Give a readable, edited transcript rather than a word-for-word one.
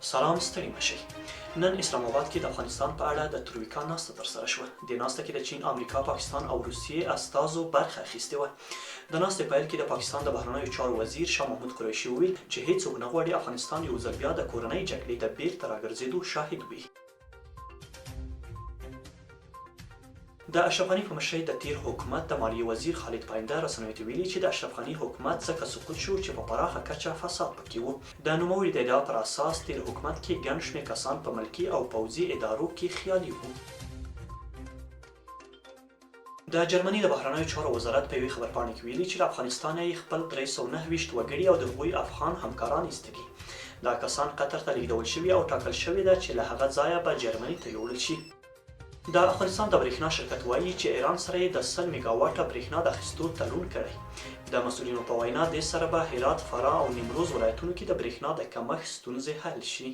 سلام، ستړي مشئ. نن اسلام آباد کې د افغانستان په اړه د ترویکا ناسته ترسره شوه. د ناسته کې د چین، امریکا، پاکستان او روسیې استازو برخه اخیستې وه. د ناستې پیل کې د پاکستان د بهرنیو چارو وزیر شاه محمود قریشي وویل چې هیڅوک نه غواړي افغانستان یو ځل بیا د کورنۍ جګړې د بیرته راګرځېدو شاهد وي. د اشرف غني په مشرۍ د تیر حکومت د مالیې وزیر خالد پاینده رسنیو ته ویلي چې د اشرف غني حکومت ځکه سقوط شو چې په پراخه کچه فساد پکې و. د نوموړي د ادعا پر اساس تیر حکومت کې ګڼ شمېر کسان په ملکي او پوځي ادارو کې خیالي وو. د جرمني د بهرنیو چارو وزارت په یوې خبرپاڼې کې ویلي چې له افغانستانه یې خپل 329 وګړي او د هغوی افغان همکاران ایستلي. دا کسان قطر ته لیږدول شوي او ټاکل شوې ده چې له هغه ځایه به جرمني ته یوړل شي. د افغانستان د برېښنا شرکت وایي چې ایران سره یې د 100 میګاواټه برېښنا د اخیستو تړون کړی. د مسؤلینو په وینا دې سره به هرات، فراه او نیمروز ولایتونو کې د برېښنا د کمښت ستونزې حل شي.